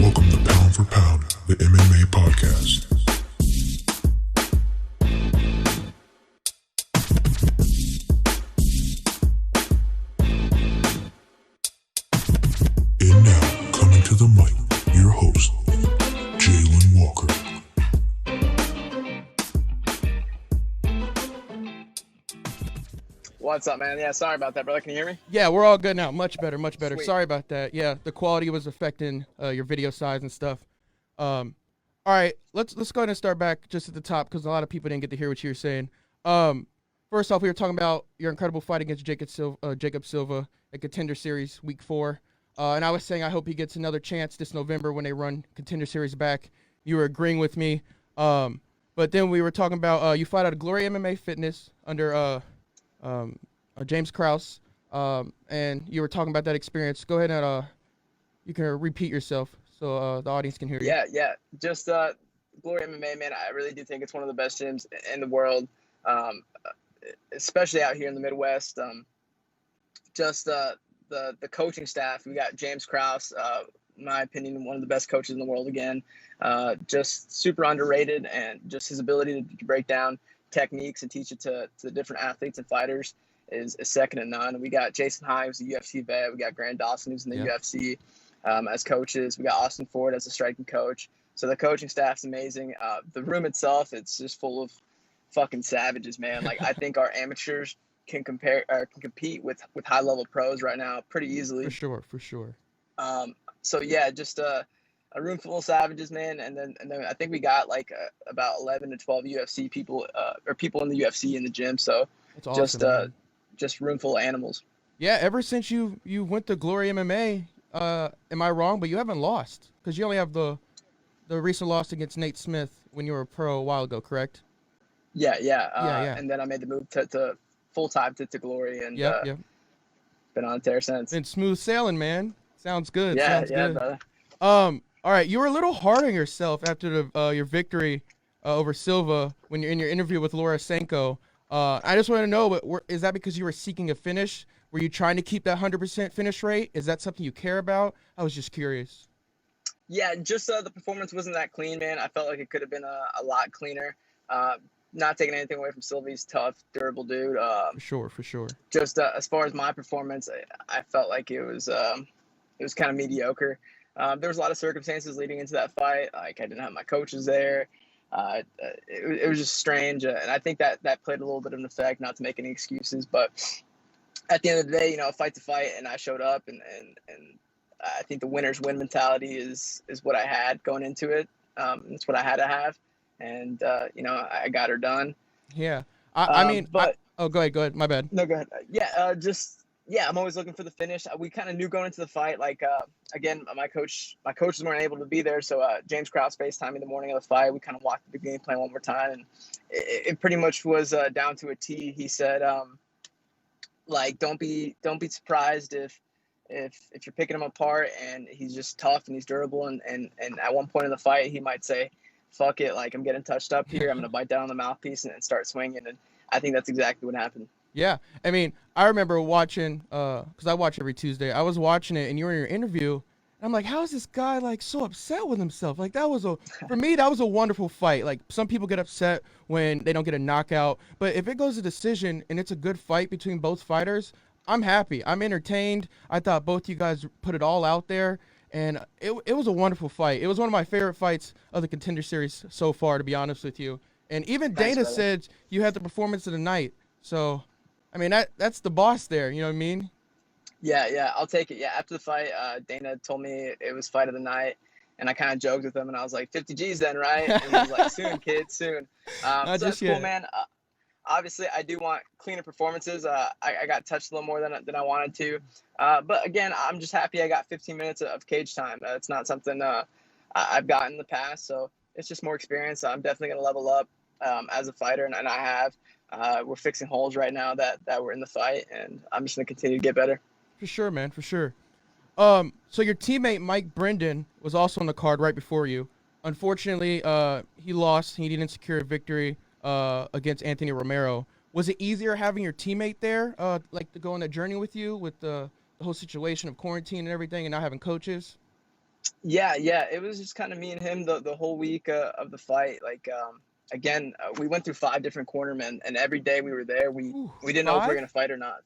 Welcome to Pound for Pound, the MMA podcast. And now, coming to the mic, your host, Jalen Walker. What's up, man? Yeah, sorry about that, brother. Can you hear me? Yeah, we're all good now. Much better, much better. Sweet. Sorry about that. Yeah, the quality was affecting your video size and stuff. All right, let's go ahead and start back just at the top because a lot of people didn't get to hear what you were saying. First off, we were talking about your incredible fight against Jacob Silva at Contender Series Week 4. And I was saying I hope he gets another chance this November when they run Contender Series back. You were agreeing with me. But then we were talking about you fight out of Glory MMA Fitness under James Krause, and you were talking about that experience. Go ahead and you can repeat yourself so the audience can hear you. Yeah. Just Glory MMA, man. I really do think it's one of the best gyms in the world, especially out here in the Midwest. Just the coaching staff. We got James Krause, in my opinion, one of the best coaches in the world again. Just super underrated, and just his ability to break down techniques and teach it to different athletes and fighters is second to none. We got Jason High, who's a UFC vet. We got Grant Dawson, who's in the UFC as coaches. We got Austin Ford as a striking coach. So the coaching staff's amazing. The room itself, it's just full of fucking savages, man. Like, I think our amateurs can compete with high level pros right now pretty easily. For sure. So yeah, just a room full of savages, man. And then I think we got like about 11 to 12 UFC people or people in the UFC in the gym. So that's awesome, just room full of animals. Yeah, ever since you went to Glory MMA, am I wrong? But you haven't lost because you only have the recent loss against Nate Smith when you were a pro a while ago, correct? Yeah. Yeah. And then I made the move to full time to Glory, and been on it there since. Been smooth sailing, man. Sounds good. Yeah, Sounds good. brother. All right, you were a little hard on yourself after your victory over Silva when you're in your interview with Laura Sanko. I just want to know, but is that because you were seeking a finish? Were you trying to keep that 100% finish rate? Is that something you care about? I was just curious. Yeah, just the performance wasn't that clean, man. I felt like it could have been a lot cleaner. Not taking anything away from Silva. He's tough, durable dude. For sure. Just as far as my performance, I felt like it was kind of mediocre. There was a lot of circumstances leading into that fight. Like, I didn't have my coaches there. It was just strange, and I think that played a little bit of an effect. Not to make any excuses, but at the end of the day, a fight's a fight, and I showed up, and I think the winners win mentality is what I had going into it. It's what I had to have, and I got her done. Yeah, go ahead. My bad. No, go ahead. Yeah, I'm always looking for the finish. We kind of knew going into the fight, like, again, my coaches weren't able to be there. So James Krause FaceTimed me the morning of the fight. We kind of walked the game plan one more time. And it pretty much was down to a T. He said, don't be surprised if you're picking him apart, and he's just tough and he's durable. And at one point in the fight, he might say, fuck it, like, I'm getting touched up here. I'm going to bite down on the mouthpiece and start swinging. And I think that's exactly what happened. Yeah, I mean, I remember watching, because I watch every Tuesday. I was watching it, and you were in your interview, and I'm like, how is this guy, like, so upset with himself? Like, for me, that was a wonderful fight. Like, some people get upset when they don't get a knockout, but if it goes to decision and it's a good fight between both fighters, I'm happy. I'm entertained. I thought both you guys put it all out there, and it was a wonderful fight. It was one of my favorite fights of the Contender Series so far, to be honest with you. And even Dana said you had the performance of the night, so... I mean, that's the boss there, you know what I mean? Yeah, I'll take it. Yeah, after the fight, Dana told me it was fight of the night, and I kind of joked with him, and I was like, 50 G's then, right? And he was like, soon, kid, soon. So that's cool, man. Obviously, I do want cleaner performances. I got touched a little more than I wanted to. But again, I'm just happy I got 15 minutes of cage time. It's not something I've gotten in the past, so it's just more experience. I'm definitely going to level up as a fighter, and I have. We're fixing holes right now that were in the fight, and I'm just going to continue to get better. For sure, man, for sure. So your teammate Mike Brendan was also on the card right before you. Unfortunately, he lost. He didn't secure a victory against Anthony Romero. Was it easier having your teammate there, to go on that journey with you with the whole situation of quarantine and everything and not having coaches? Yeah, it was just kind of me and him the whole week of the fight. Like, again, we went through 5 different cornermen, and every day we were there, we Ooh, didn't know if we were 5? gonna fight or not.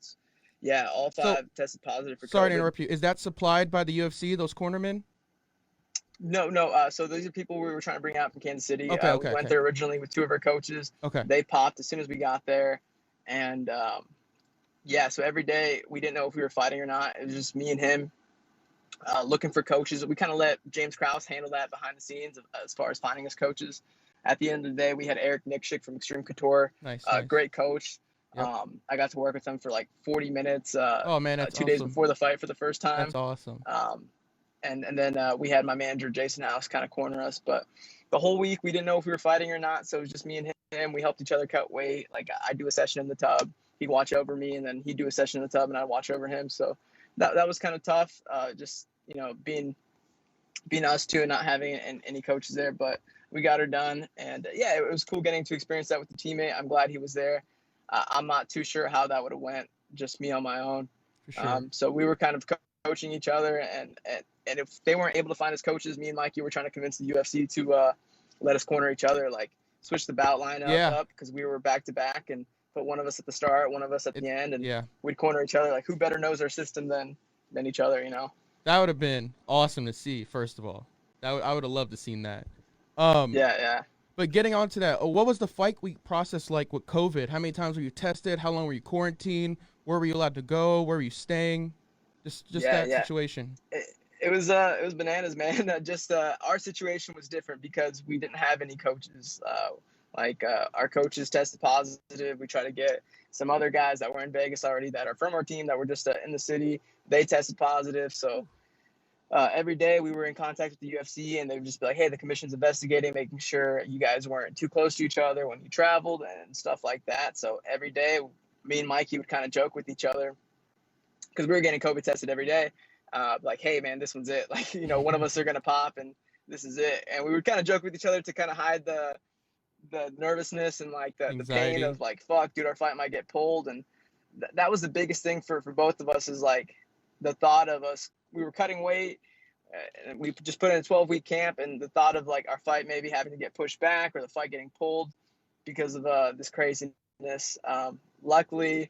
Yeah, all So 5 tested positive for sorry to COVID. interrupt you. Is that supplied by the UFC? Those cornermen? No. So these are people we were trying to bring out from Kansas City. Okay, We okay, went okay, there originally with 2 of our coaches. okay. They popped as soon as we got there, and yeah. So every day we didn't know if we were fighting or not. It was just me and him looking for coaches. We kind of let James Krause handle that behind the scenes as far as finding us coaches. At the end of the day, we had Eric Nikshick from Extreme Couture, Nice. great coach. Yep. I got to work with him for like 40 minutes Oh man, that's 2 days awesome. before the fight for the first time. That's awesome. And then we had my manager Jason House kind of corner us, but the whole week we didn't know if we were fighting or not. So it was just me and him. We helped each other cut weight. Like I'd do a session in the tub, he'd watch over me, and then he'd do a session in the tub, and I'd watch over him. So that was kind of tough. Just being us two and not having any coaches there, but we got her done. And yeah, it was cool getting to experience that with the teammate. I'm glad he was there. I'm not too sure how that would have went, just me on my own. For sure. So we were kind of coaching each other, and if they weren't able to find us coaches, me and Mikey were trying to convince the UFC to let us corner each other, like switch the bout line up because we were back to back, and put one of us at the start, one of us at the end, and we'd corner each other. Like, who better knows our system than each other, That would have been awesome to see. First of all, I would have loved to seen that. Yeah. But getting on to that, what was the fight week process like with COVID? How many times were you tested? How long were you quarantined? Where were you allowed to go? Where were you staying? Just that situation. It was bananas, man. Our situation was different because we didn't have any coaches. Our coaches tested positive. We tried to get some other guys that were in Vegas already that are from our team that were just in the city. They tested positive. So every day we were in contact with the UFC, and they would just be like, hey, the commission's investigating, making sure you guys weren't too close to each other when you traveled and stuff like that. So every day me and Mikey would kind of joke with each other because we were getting COVID tested every day. Like, hey, man, this one's it. Like, one of us are going to pop, and this is it. And we would kind of joke with each other to kind of hide the nervousness and like the pain of like, fuck, dude, our fight might get pulled. And that was the biggest thing for both of us, is like the thought of us, we were cutting weight, and we just put in a 12-week camp, and the thought of like our fight maybe having to get pushed back or the fight getting pulled because of this craziness. Luckily,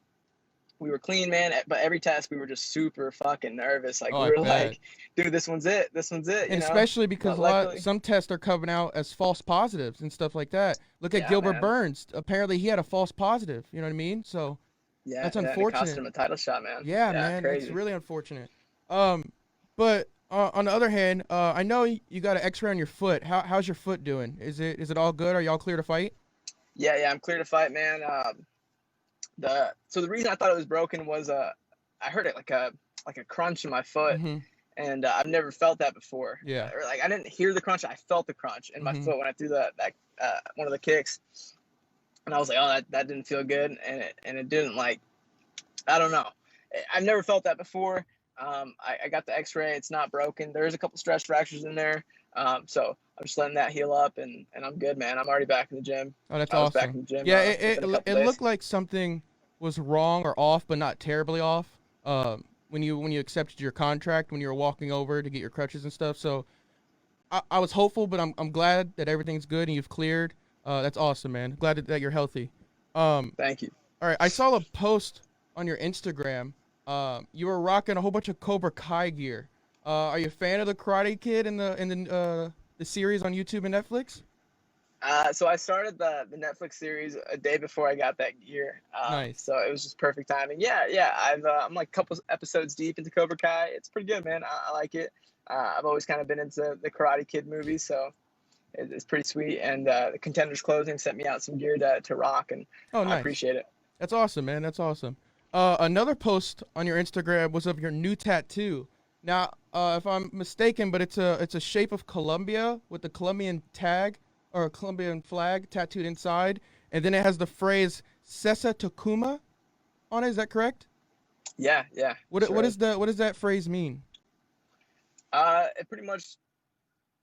we were clean, man, but every test we were just super fucking nervous. Like, we were like, dude, this one's it. And especially because some tests are coming out as false positives and stuff like that. Look at Gilbert Burns. Apparently he had a false positive. You know what I mean? So that's unfortunate. It cost him a title shot, man. Yeah, man, crazy. It's really unfortunate. But on the other hand, I know you got an X-ray on your foot. How's your foot doing? Is it all good? Are y'all clear to fight? Yeah, I'm clear to fight, man. So the reason I thought it was broken was I heard it like a crunch in my foot, and I've never felt that before. Yeah. Or like I didn't hear the crunch, I felt the crunch in my foot when I threw that one of the kicks, and I was like, oh, that didn't feel good, and it didn't, like, I don't know. I've never felt that before. I got the X-ray. It's not broken. There is a couple stress fractures in there. So I'm just letting that heal up, and I'm good, man. I'm already back in the gym. Oh, that's awesome. Back in the gym. Yeah, it looked like something was wrong or off, but not terribly off. When you accepted your contract, when you were walking over to get your crutches and stuff. So I was hopeful, but I'm glad that everything's good and you've cleared. That's awesome, man. Glad that you're healthy. Thank you. All right, I saw a post on your Instagram. You were rocking a whole bunch of Cobra Kai gear. Are you a fan of the Karate Kid in the series on YouTube and Netflix? So I started the Netflix series a day before I got that gear. Nice. So it was just perfect timing. Yeah. I'm like a couple episodes deep into Cobra Kai. It's pretty good, man. I like it. I've always kind of been into the Karate Kid movies, so it's pretty sweet. And the Contender's clothing sent me out some gear to rock, and nice. I appreciate it. That's awesome, man. That's awesome. Another post on your Instagram was of your new tattoo. Now, if I'm mistaken, but it's a shape of Colombia with the Colombian tag or a Colombian flag tattooed inside, and then it has the phrase "Sesa Tokuma" on it. Is that correct? Yeah. What does that phrase mean? It pretty much,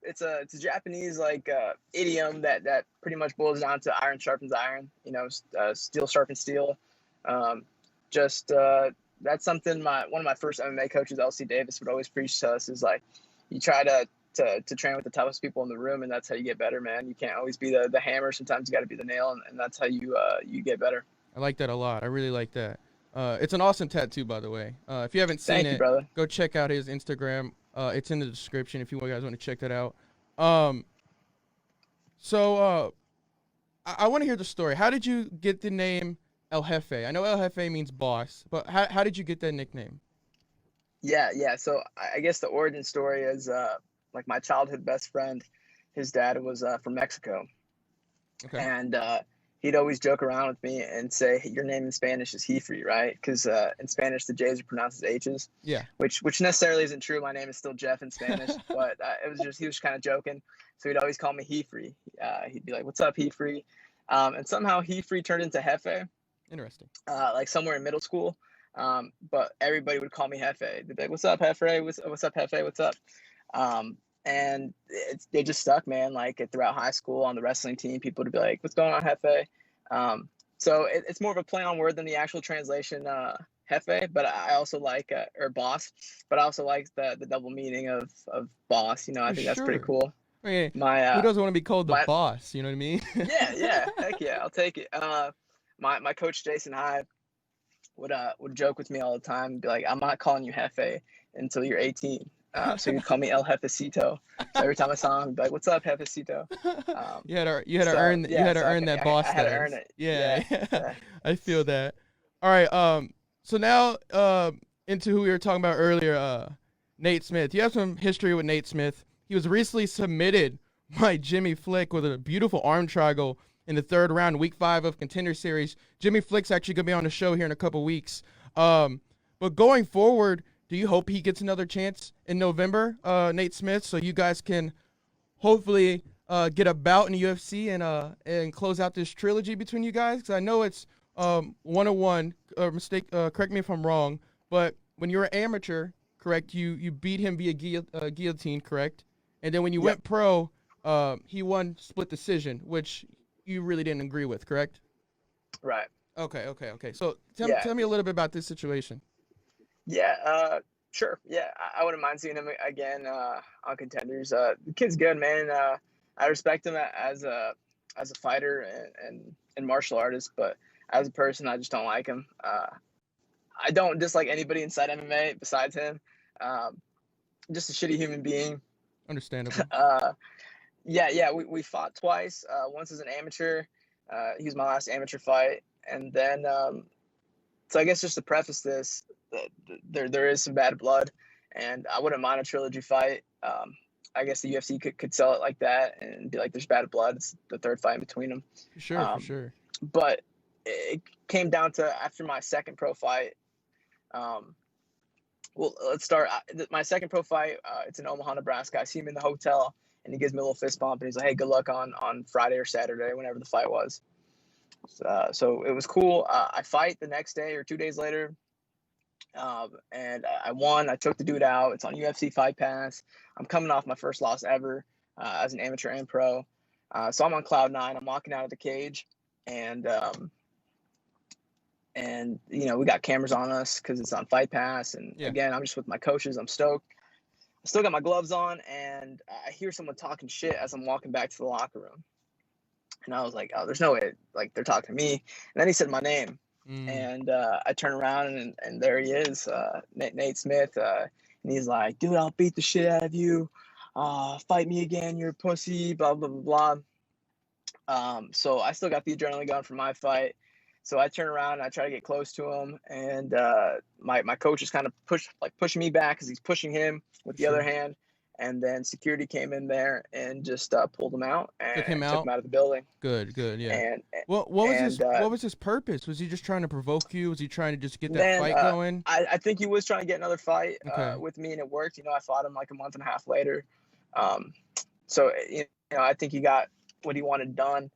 it's a Japanese like idiom that pretty much boils down to iron sharpens iron. Steel sharpens steel. That's something one of my first MMA coaches, LC Davis, would always preach to us, is like, you try to to train with the toughest people in the room, and that's how you get better, man. You can't always be the hammer. Sometimes you got to be the nail, and that's how you get better. I like that a lot. I really like that. It's an awesome tattoo, by the way. If you haven't seen Thank you, it, brother. go check out his Instagram. It's in the description if you guys want to check that out. So I want to hear the story. How did you get the name El Jefe? I know El Jefe means boss, but how did you get that nickname? Yeah. So I guess the origin story is like my childhood best friend. His dad was from Mexico, Okay. and he'd always joke around with me and say, hey, your name in Spanish is Jefre, right? Because in Spanish the J's are pronounced as H's. Yeah. Which necessarily isn't true. My name is still Jeff in Spanish, but he was kind of joking. So he'd always call me Jefre. He'd be like, "What's up, Jefre?" And somehow Jefre turned into Jefe. Interesting. Like somewhere in middle school. But everybody would call me Jefe. They'd be like, "What's up, Jefe? What's up, Jefe? What's up?" And they just stuck, man. Like throughout high school on the wrestling team, people would be like, "What's going on, Jefe?" So it's more of a play on word than the actual translation, Jefe. But I also like or boss. But I also like the double meaning of boss. I think that's pretty cool. I mean, Who doesn't want to be called the boss? You know what I mean? yeah, heck yeah, I'll take it. My coach Jason Hyde would joke with me all the time and be like, "I'm not calling you Jefe until you're 18." So he'd call me El Jefecito. So every time I saw him, he'd be like, "What's up, Jefecito?" You had to earn that boss. I had to earn it. Yeah. I feel that. All right. So now into who we were talking about earlier, Nate Smith. You have some history with Nate Smith. He was recently submitted by Jimmy Flick with a beautiful arm triangle in the 3rd round, week 5 of Contender Series. Jimmy Flick's actually going to be on the show here in a couple weeks. But going forward, do you hope he gets another chance in November, Nate Smith, so you guys can hopefully get a bout in the UFC and close out this trilogy between you guys? Because I know it's 1-1. Mistake. Correct me if I'm wrong, but when you were amateur, correct, you beat him via guillotine, correct? And then when you went pro, he won split decision, which you really didn't agree with, correct? Right. Okay. So tell me a little bit about this situation. Yeah, sure. Yeah, I wouldn't mind seeing him again on Contenders. The kid's good, man. I respect him as a fighter and martial artist, but as a person, I just don't like him. I don't dislike anybody inside MMA besides him. Just a shitty human being. Understandable. We fought twice. Once as an amateur. He was my last amateur fight, and then so I guess just to preface this, there is some bad blood, and I wouldn't mind a trilogy fight. I guess the UFC could sell it like that and be like, there's bad blood. It's the 3rd fight in between them. For sure. But it came down to after my second pro fight. Well, let's start. My second pro fight, it's in Omaha, Nebraska. I see him in the hotel, and he gives me a little fist bump, and he's like, "Hey, good luck on Friday or Saturday, whenever the fight was." So it was cool. I fight the next day or 2 days later, and I won. I took the dude out. It's on UFC Fight Pass. I'm coming off my first loss ever as an amateur and pro. So I'm on cloud 9. I'm walking out of the cage, and we got cameras on us because it's on Fight Pass. And again, I'm just with my coaches. I'm stoked. I still got my gloves on, and I hear someone talking shit as I'm walking back to the locker room. And I was like, "Oh, there's no way, like, they're talking to me." And then he said my name. And I turn around, and there he is, Nate Smith. And he's like, "Dude, I'll beat the shit out of you. Fight me again. You're a pussy, blah, blah, blah, blah." So I still got the adrenaline going from my fight. So I turn around and I try to get close to him. And my coach is kind of pushing me back because he's pushing him with the other hand. And then security came in there and just pulled him out and took him out of the building. Good, yeah. And what was his purpose? Was he just trying to provoke you? Was he trying to just get that fight going? I think he was trying to get another fight with me, and it worked. I fought him like a month and a half later. So I think he got what he wanted done.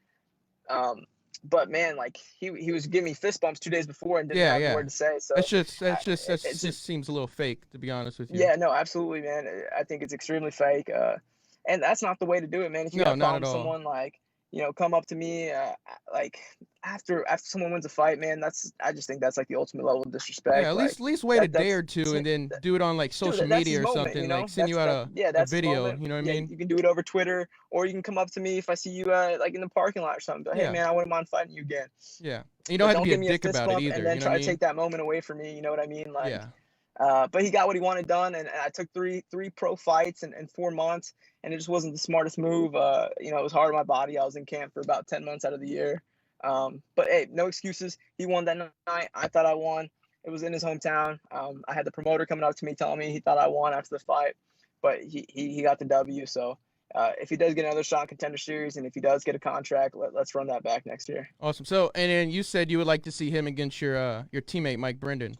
But man, like he was giving me fist bumps 2 days before and didn't have a word to say. So that just seems a little fake, to be honest with you. Yeah, no, absolutely, man. I think it's extremely fake. And that's not the way to do it, man. If you got a problem with someone, like, come up to me like after someone wins a fight, man. I just think that's like the ultimate level of Yeah, disrespect. Like at least wait a day that's or two and then do it on like dude, social that's media his or moment, something. Like send That's you out a that's his video. moment. You know what I Yeah, mean? you can do it over Twitter, or you can come up to me if I see you like in the parking lot or something. But hey, Yeah, man, I wouldn't mind fighting you again. yeah. And you don't But have to don't be a give me a dick fist about it bump and either. then You know what try I to mean? take that moment away from me. You know what I mean? Like, Yeah. but he got what he wanted done, and I took three pro fights in 4 months, and it just wasn't the smartest move. It was hard on my body. I was in camp for about 10 months out of the year. But hey, no excuses. He won that night. I thought I won. It was in his hometown. I had the promoter coming up to me telling me he thought I won after the fight, but he got the W. So if he does get another shot in Contender Series, and if he does get a contract, let's run that back next year. Awesome. So, and then you said you would like to see him against your teammate Mike Brendan,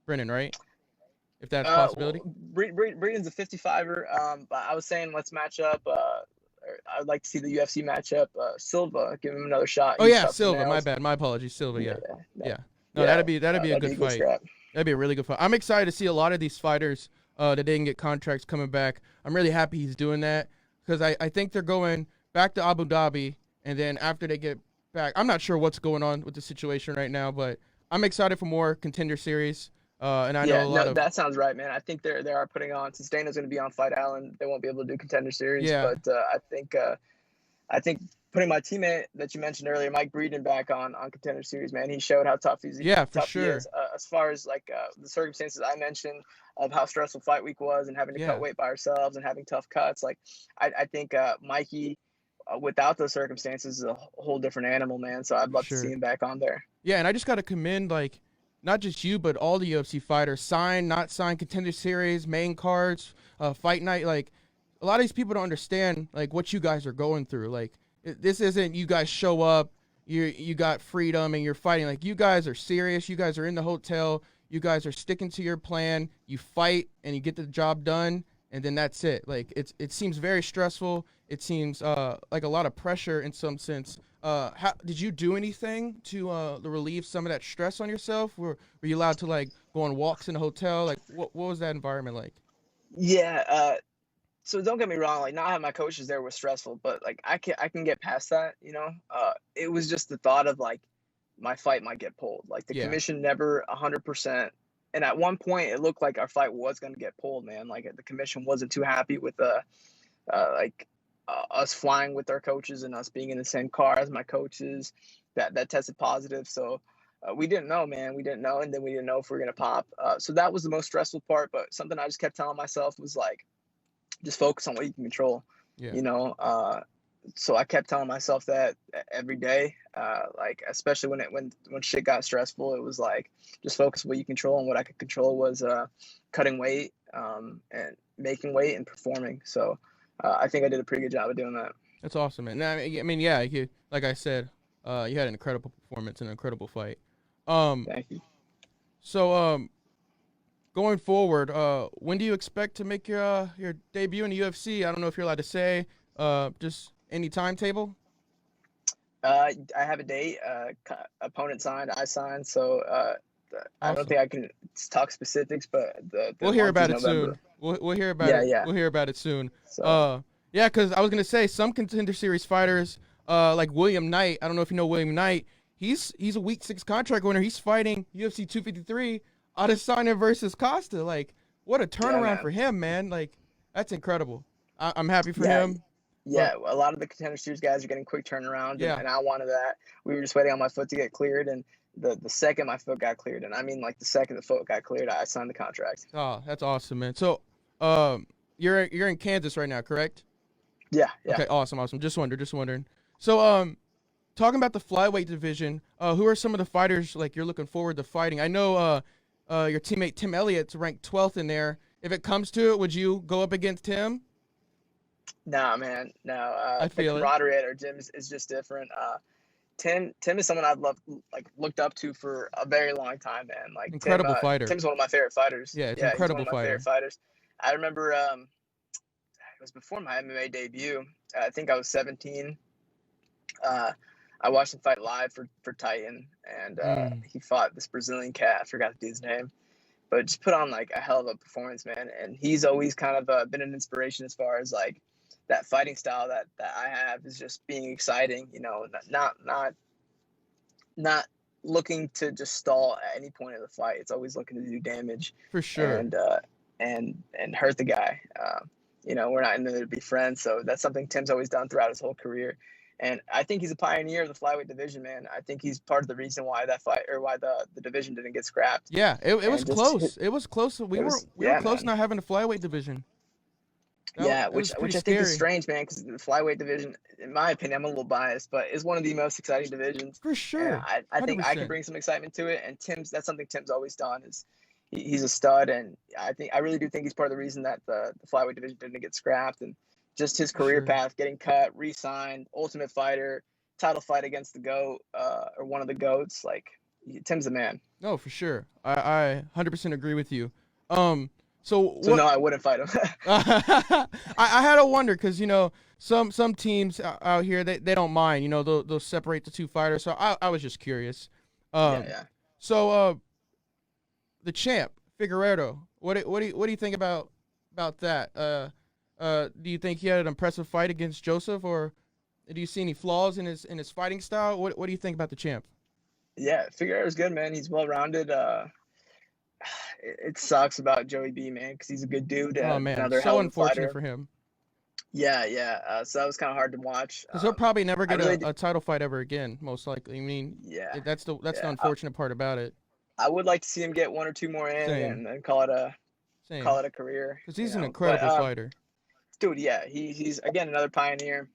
right? If that's a possibility. Breeden's a 55er. But I was saying let's match up. I'd like to see the UFC matchup. Silva, give him another shot. Oh He's yeah, tough for Silva. My nails. bad. My apologies, Silva. Yeah, yeah. No, Yeah, that'd be a good fight. scrap. That'd be a really good fight. I'm excited to see a lot of these fighters that didn't get contracts coming back. I'm really happy he's doing that because I think they're going back to Abu Dhabi, and then after they get back, I'm not sure what's going on with the situation right now, but I'm excited for more Contender Series. And I know a lot of that sounds right, man. I think they are putting on, since Dana's going to be on Fight Island, they won't be able to do Contender Series. Yeah. But I think putting my teammate that you mentioned earlier, Mike Breeden, back on Contender Series, man, he showed how tough he sure. is. As far as like the circumstances I mentioned of how stressful fight week was and having to cut weight by ourselves and having tough cuts, like I think Mikey, without those circumstances, is a whole different animal, man. So I'd love to see him back on there. Yeah, and I just got to commend like not just you, but all the UFC fighters, sign, not sign, Contender Series, main cards, fight night. Like a lot of these people don't understand like what you guys are going through. Like this isn't you guys show up, you got freedom and you're fighting. Like you guys are serious. You guys are in the hotel. You guys are sticking to your plan. You fight and you get the job done, and then that's it. Like it seems very stressful. It seems like a lot of pressure in some sense. How did you do anything to relieve some of that stress on yourself? Were you allowed to like go on walks in the hotel? Like what was that environment like? Yeah. So don't get me wrong, like not having my coaches there was stressful, but like I can get past that, It was just the thought of like my fight might get pulled. Like the commission never 100%. And at one point it looked like our fight was going to get pulled, man. Like the commission wasn't too happy with us flying with our coaches and us being in the same car as my coaches that tested positive. So we didn't know, man. We didn't know. And then we didn't know if we were going to pop. So that was the most stressful part. But something I just kept telling myself was like, just focus on what you can control, so I kept telling myself that every day, like, especially when shit got stressful, it was like, just focus on what you control. And what I could control was cutting weight and making weight and performing. So I think I did a pretty good job of doing that. That's awesome, man. I mean, yeah, like I said, you had an incredible performance and an incredible fight. Thank you. So, going forward, when do you expect to make your debut in the UFC? I don't know if you're allowed to say. Just any timetable? I have a date. Opponent signed, I signed. So awesome. I don't think I can talk specifics, but we'll hear about it soon. We'll hear about it. Yeah. We'll hear about it soon. So. Yeah, because I was gonna say some Contender Series fighters, like William Knight. I don't know if you know William Knight. He's a Week 6 contract winner. He's fighting UFC 253. Adesanya versus Costa. Like, what a turnaround for him, man. Like, that's incredible. I'm happy for him. Yeah, a lot of the Contender Series guys are getting quick turnaround, and I wanted that. We were just waiting on my foot to get cleared, and the second my foot got cleared, and I mean like the second the foot got cleared, I signed the contract. Oh, that's awesome, man. So, you're in Kansas right now, correct? Yeah. Okay, awesome. Just wondering. So, talking about the flyweight division, who are some of the fighters like you're looking forward to fighting? I know your teammate Tim Elliott's ranked 12th in there. If it comes to it, would you go up against him? Nah, man. No. I feel the camaraderie at our gym is just different. Tim is someone I've looked up to for a very long time, man. Like incredible fighter. Tim's one of my favorite fighters. Yeah, incredible he's one of my favorite fighters. I remember it was before my MMA debut. I think I was 17. I watched him fight live for Titan, and he fought this Brazilian cat. I forgot the dude's name, but just put on like a hell of a performance, man. And he's always kind of been an inspiration as far as like that fighting style that I have is just being exciting. You know, not looking to just stall at any point of the fight. It's always looking to do damage For sure. and hurt the guy. You know, we're not in there to be friends, so that's something Tim's always done throughout his whole career. And I think he's a pioneer of the flyweight division, man. I think he's part of the reason why that fight, or why the division didn't get scrapped. Yeah, it was close. It was close. We were close, man. not having a flyweight division. Which I think is strange, man, because the flyweight division, in my opinion, I'm a little biased, but is one of the most exciting divisions. For sure. And I think I can bring some excitement to it. And that's something Tim's always done. Is he's a stud, and I really do think he's part of the reason that the flyweight division didn't get scrapped. And just his career path, getting cut, re-signed, Ultimate Fighter, title fight against the GOAT, or one of the GOATs. Like, Tim's the man. No, for sure. I 100% agree with you. So no, I wouldn't fight him. I had to wonder, because, you know, some teams out here, they don't mind. You know, they'll separate the two fighters. So I was just curious. So the champ, Figueiredo, what do you think about that? Do you think he had an impressive fight against Joseph, or do you see any flaws in his fighting style? What do you think about the champ? Yeah, Figueiredo's good, man. He's well-rounded. It sucks about Joey B, man, because he's a good dude. Oh man, so unfortunate for him. Yeah. So that was kind of hard to watch. Because he'll probably never get a title fight ever again, most likely. I mean, that's the unfortunate part about it. I would like to see him get one or two more in and call it a career. Because he's an incredible fighter. Dude, yeah, he's again another pioneer.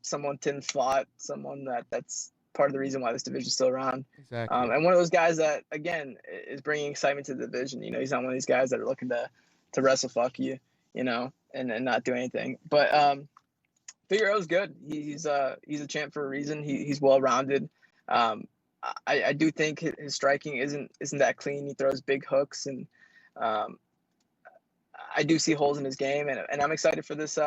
Someone Tim fought, someone that's part of the reason why this division is still around. Exactly. And one of those guys that, again, is bringing excitement to the division. You know, he's not one of these guys that are looking to wrestle fuck you, you know, and not do anything. But Figueiredo's good. He's a champ for a reason. He's well-rounded. I do think his striking isn't that clean. He throws big hooks, and I do see holes in his game, and I'm excited for this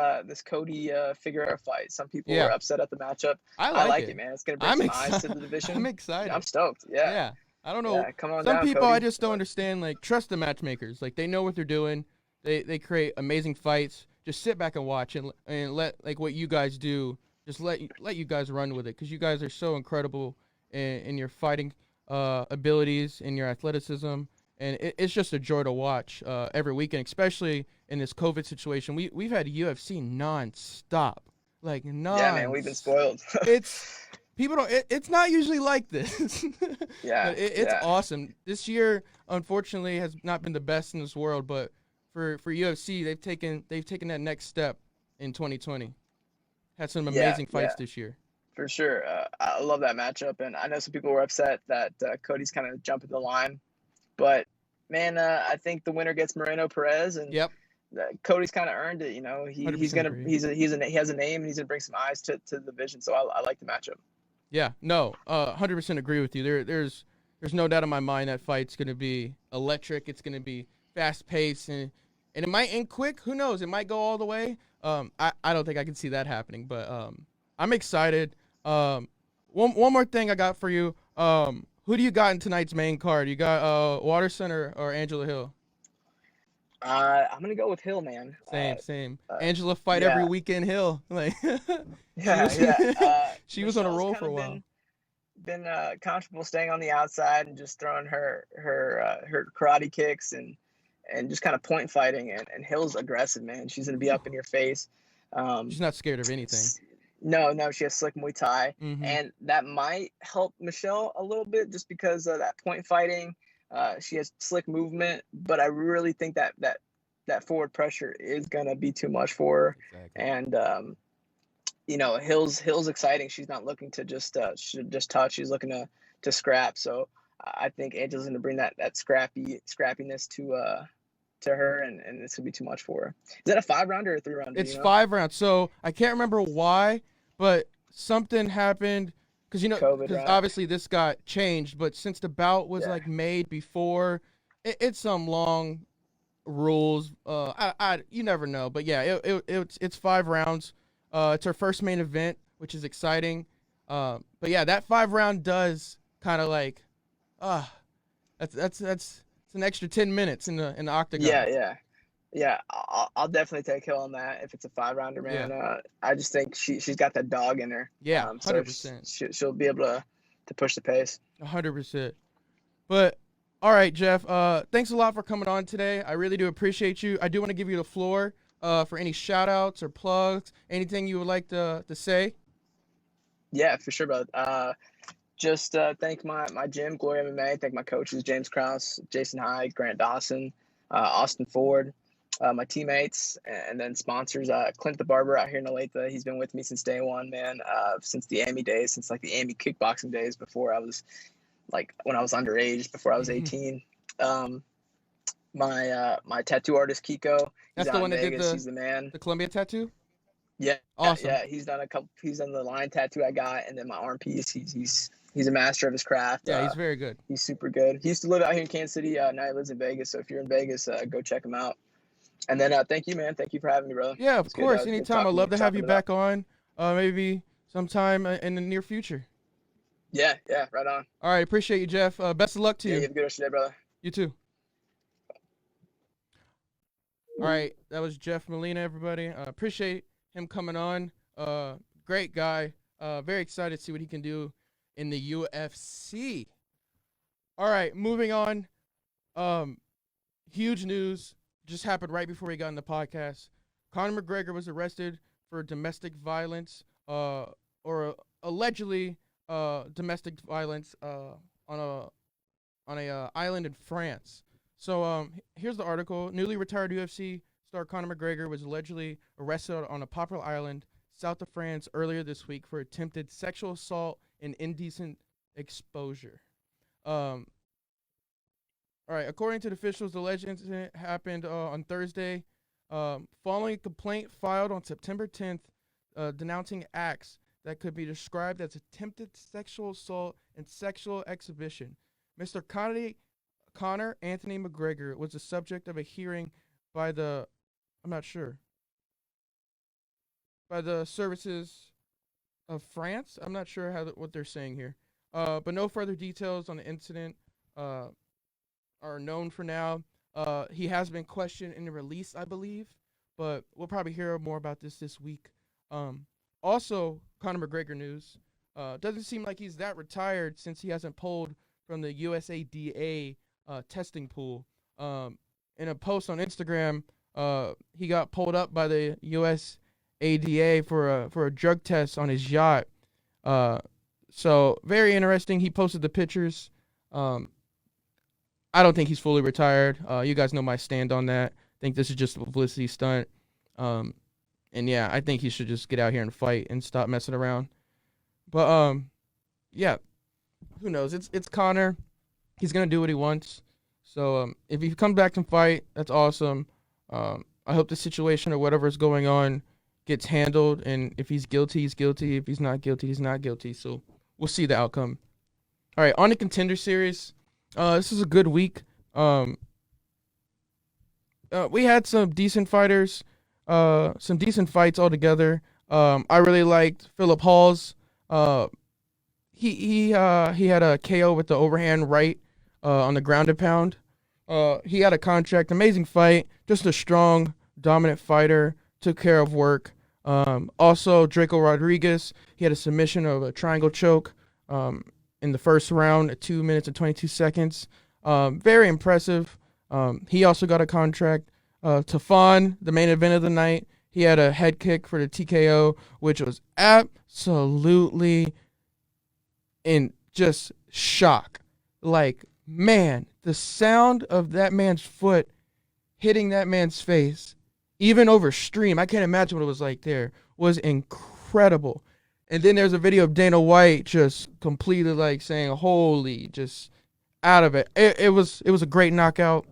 Cody Figueiredo fight. Some people are upset at the matchup. I like it, man. It's gonna bring some eyes to the division. I'm excited. I'm stoked. Yeah. I don't know. Come on Some down, people Cody. I just don't understand. Like, trust the matchmakers. Like, they know what they're doing. They create amazing fights. Just sit back and watch and let, like, what you guys do. Just let you guys run with it, because you guys are so incredible in your fighting abilities, in your athleticism. And it's just a joy to watch every weekend, especially in this COVID situation. We've had UFC nonstop, like non. Yeah, man, we've been spoiled. It's not usually like this. Yeah, it's awesome. This year, unfortunately, has not been the best in this world, but for UFC, they've taken that next step in 2020. Had some amazing fights this year. For sure, I love that matchup, and I know some people were upset that Cody's kind of jumping the line. But man, I think the winner gets Moreno Perez, and Cody's kind of earned it. You know, he has a name, and he's gonna bring some eyes to the division. So I like the matchup. Yeah, no, 100% agree with you. There's no doubt in my mind that fight's gonna be electric. It's gonna be fast paced, and it might end quick. Who knows? It might go all the way. I don't think I can see that happening, but I'm excited. One more thing I got for you. Who do you got in tonight's main card? You got Waterson or Angela Hill? I'm gonna go with Hill, man. Same. Angela fight every weekend. Hill, like she was on a roll for a while. Been comfortable staying on the outside and just throwing her karate kicks and just kind of point fighting. And Hill's aggressive, man. She's gonna be up in your face. She's not scared of anything. No, she has slick Muay Thai, and that might help Michelle a little bit just because of that point fighting. She has slick movement, but I really think that forward pressure is gonna be too much for her. Exactly. And you know, Hill's exciting. She's not looking to just touch. She's looking to scrap. So I think Angela's gonna bring that scrappiness to her, and this would be too much for her. Is that a 5-rounder or a 3-rounder? It's 5 rounds. So I can't remember why, but something happened because COVID, right? Obviously this got changed, but since the bout was like made before, it's some long rules. You never know, but yeah, it's 5 rounds. It's her first main event, which is exciting. But yeah, that 5-round does kind of like, that's an extra 10 minutes in the octagon. Yeah. Yeah, I'll definitely take Hill on that if it's a 5-rounder, man. Yeah. I just think she's got that dog in her. Yeah, So 100%. she'll be able to push the pace. 100%. But all right, Jeff. Thanks a lot for coming on today. I really do appreciate you. I do want to give you the floor for any shout outs or plugs, anything you would like to say. Yeah, for sure, brother. Just thank my gym, Glory MMA. Thank my coaches, James Krause, Jason Hyde, Grant Dawson, Austin Ford, my teammates, and then sponsors. Clint the Barber out here in Olathe. He's been with me since day one, man. Since the AMI days, since like the AMI kickboxing days, before I was when I was underage, before I was 18. My tattoo artist Kiko. That's the one that Vegas. did He's the man. the Columbia tattoo. Yeah, Awesome. Yeah, he's done the line tattoo I got, and then my arm piece. He's a master of his craft. Yeah, he's very good. He's super good. He used to live out here in Kansas City. Now he lives in Vegas. So if you're in Vegas, go check him out. And then thank you, man. Thank you for having me, brother. Yeah, of It's course. good, Anytime. I'd love to have you back on. Maybe sometime in the near future. Yeah, right on. All right, appreciate you, Jeff. Best of luck to you. You have a good rest of your day, brother. You too. All right, that was Jeff Molina, everybody. Appreciate him coming on. Great guy. Very excited to see what he can do in the UFC. All right, moving on. Huge news just happened right before we got in the podcast. Conor McGregor was arrested for domestic violence, or allegedly domestic violence on a island in France. So here's the article. Newly retired UFC star Conor McGregor was allegedly arrested on a popular island south of France earlier this week for attempted sexual assault and indecent exposure. All right, according to the officials, the alleged incident happened on Thursday, following a complaint filed on September 10th denouncing acts that could be described as attempted sexual assault and sexual exhibition. Mr. Conor Anthony McGregor was the subject of a hearing by the services of France. I'm not sure what they're saying here. But no further details on the incident are known for now. He has been questioned in the release, I believe, but we'll probably hear more about this week. Also, Conor McGregor news. Doesn't seem like he's that retired since he hasn't pulled from the USADA testing pool. In a post on Instagram, he got pulled up by the USADA for a drug test on his yacht. So very interesting. He posted the pictures. I don't think he's fully retired. You guys know my stand on that. I think this is just a publicity stunt. And yeah, I think he should just get out here and fight and stop messing around. But yeah, who knows? It's Conor. He's gonna do what he wants. So if he comes back and fight, that's awesome. I hope the situation or whatever is going on gets handled, and if he's guilty, he's guilty. If he's not guilty, he's not guilty. So we'll see the outcome. All right, on the Contender series. This is a good week. We had some decent fighters, some decent fights altogether. I really liked Philip Hall's. He had a KO with the overhand right on the ground and pound. He had a contract, amazing fight, just a strong, dominant fighter, took care of work. Also, Draco Rodriguez, he had a submission of a triangle choke in the first round at 2 minutes and 22 seconds. Very impressive. He also got a contract. Tafon, the main event of the night, he had a head kick for the TKO, which was absolutely in just shock. Like, man, the sound of that man's foot hitting that man's face, even over stream, I can't imagine what it was like there, was incredible. And then there's a video of Dana White just completely like saying, holy, just out of it. It was a great knockout,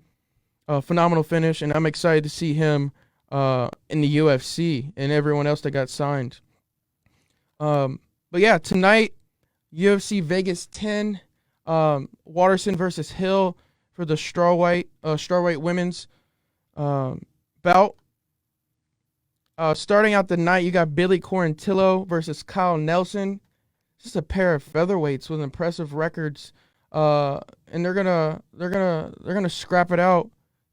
phenomenal finish, and I'm excited to see him in the UFC and everyone else that got signed. But yeah, tonight, UFC Vegas 10, Waterson versus Hill for the strawweight women's bout. Starting out the night, you got Billy Quarantillo versus Kyle Nelson. Just a pair of featherweights with impressive records, and they're gonna scrap it out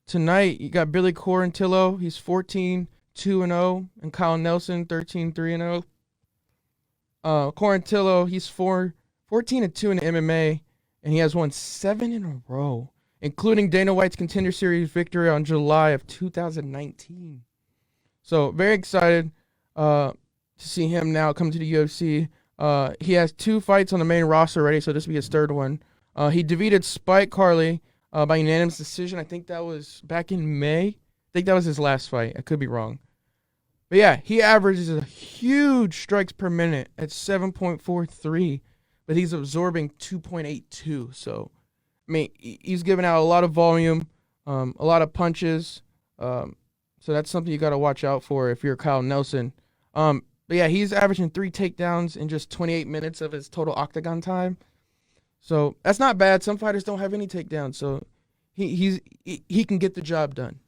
tonight you got Billy Quarantillo. He's 14-2-0, and Kyle Nelson 13-3-0. Quarantillo, he's 14-2 in the MMA, and he has won 7 in a row, including Dana White's Contender Series victory on July of 2019. So very excited to see him now come to the UFC. He has 2 fights on the main roster already, so this will be his 3rd one. He defeated Spike Carley by unanimous decision. I think that was back in May. I think that was his last fight. I could be wrong. But yeah, he averages a huge strikes per minute at 7.43, but he's absorbing 2.82. So, I mean, he's giving out a lot of volume, a lot of punches. So that's something you got to watch out for if you're Kyle Nelson. But yeah, he's averaging 3 takedowns in just 28 minutes of his total octagon time. So that's not bad. Some fighters don't have any takedowns, so he can get the job done.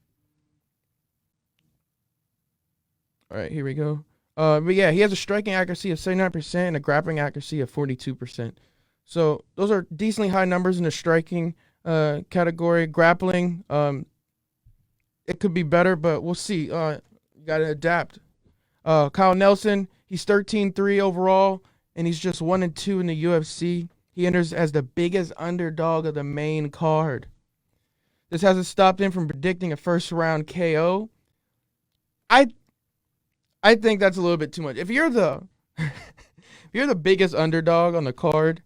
All right, here we go. But yeah, he has a striking accuracy of 79% and a grappling accuracy of 42%. So those are decently high numbers in the striking category. Grappling, it could be better, but we'll see. You got to adapt. Kyle Nelson, he's 13-3 overall, and he's just 1-2 in the UFC. He enters as the biggest underdog of the main card. This hasn't stopped him from predicting a first-round KO. I think that's a little bit too much. If you're the biggest underdog on the card,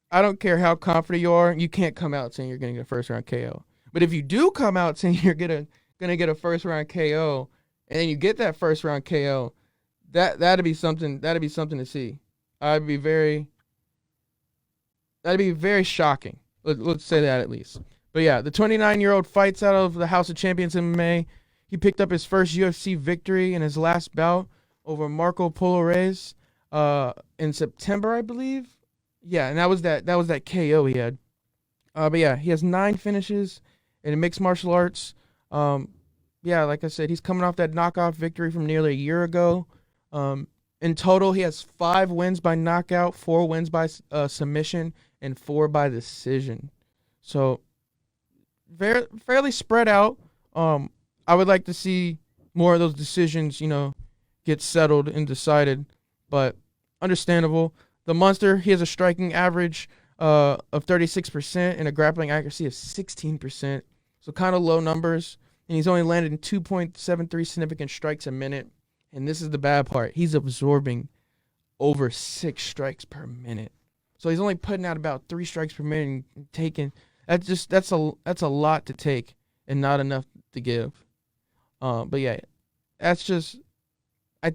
I don't care how confident you are, you can't come out saying you're going to get a first-round KO. But if you do come out saying you're going to get a first-round KO, and then you get that first-round KO, that'd be something to see. That'd be very shocking. Let's say that at least. But yeah, the 29-year-old fights out of the House of Champions MMA. He picked up his first UFC victory in his last bout over Marco Polo Reyes in September, I believe. Yeah, and that was that KO he had. But yeah, he has 9 finishes in mixed martial arts. Yeah, like I said, he's coming off that knockout victory from nearly a year ago. In total, he has 5 wins by knockout, 4 wins by submission, and 4 by decision. So fairly spread out. I would like to see more of those decisions, get settled and decided, but understandable. The monster, he has a striking average of 36% and a grappling accuracy of 16%, so kind of low numbers, and he's only landed in 2.73 significant strikes a minute, and this is the bad part. He's absorbing over 6 strikes per minute, so he's only putting out about 3 strikes per minute and taking that's a lot to take and not enough to give. But yeah, that's just, I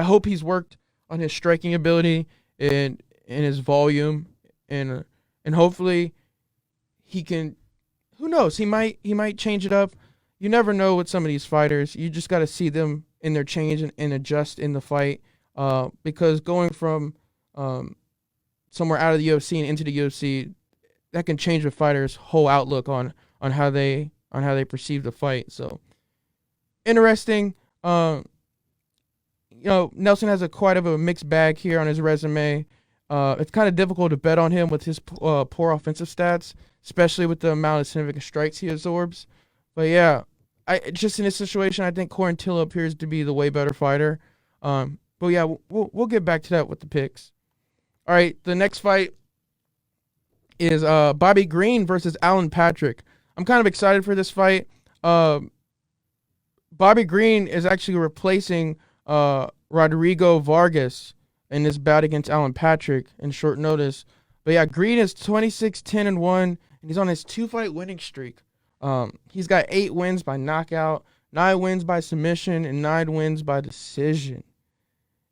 hope he's worked on his striking ability and his volume, and hopefully he can, who knows, he might change it up. You never know with some of these fighters. You just got to see them in their change and adjust in the fight, because going from somewhere out of the UFC and into the UFC, that can change a fighter's whole outlook on how they perceive the fight. So interesting. Nelson has quite of a mixed bag here on his resume. It's kind of difficult to bet on him with his poor offensive stats, especially with the amount of significant strikes he absorbs. But yeah, just in this situation, I think Quarantillo appears to be the way better fighter. But yeah, we'll get back to that with the picks. All right, the next fight is Bobby Green versus Alan Patrick. I'm kind of excited for this fight. Bobby Green is actually replacing Rodrigo Vargas in this bout against Alan Patrick in short notice. But yeah, Green is 26-10-1, and he's on his 2-fight winning streak. He's got 8 wins by knockout, 9 wins by submission, and 9 wins by decision.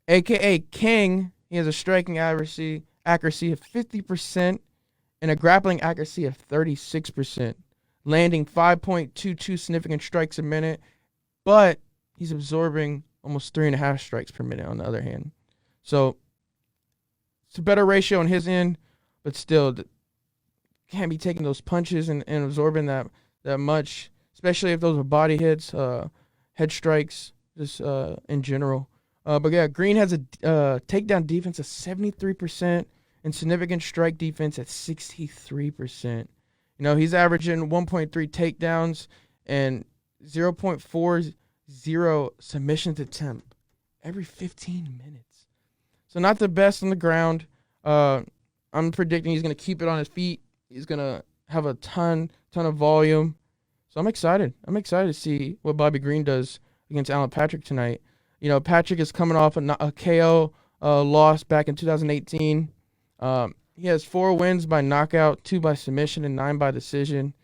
AKA King, he has a striking accuracy of 50% and a grappling accuracy of 36%, landing 5.22 significant strikes a minute, but he's absorbing almost 3.5 strikes per minute on the other hand. So it's a better ratio on his end, but still can't be taking those punches and absorbing that much, especially if those are body hits, head strikes, just in general. But yeah, Green has a takedown defense of 73% and significant strike defense at 63%. He's averaging 1.3 takedowns and 0.40 submissions attempt every 15 minutes. So not the best on the ground. I'm predicting he's going to keep it on his feet. He's going to have a ton of volume. So I'm excited. I'm excited to see what Bobby Green does against Alan Patrick tonight. You know, Patrick is coming off a KO loss back in 2018. He has 4 wins by knockout, 2 by submission, and 9 by decision.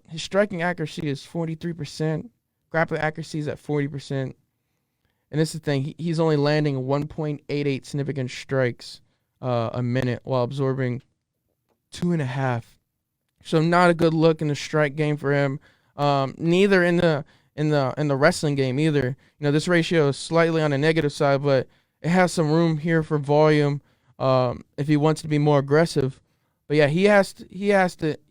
His striking accuracy is 43%. Grappling accuracy is at 40%. And this is the thing. He's only landing 1.88 significant strikes a minute while absorbing 2.5. So not a good look in the strike game for him. Neither in the wrestling game either. You know, this ratio is slightly on the negative side, but it has some room here for volume if he wants to be more aggressive. But yeah, he has to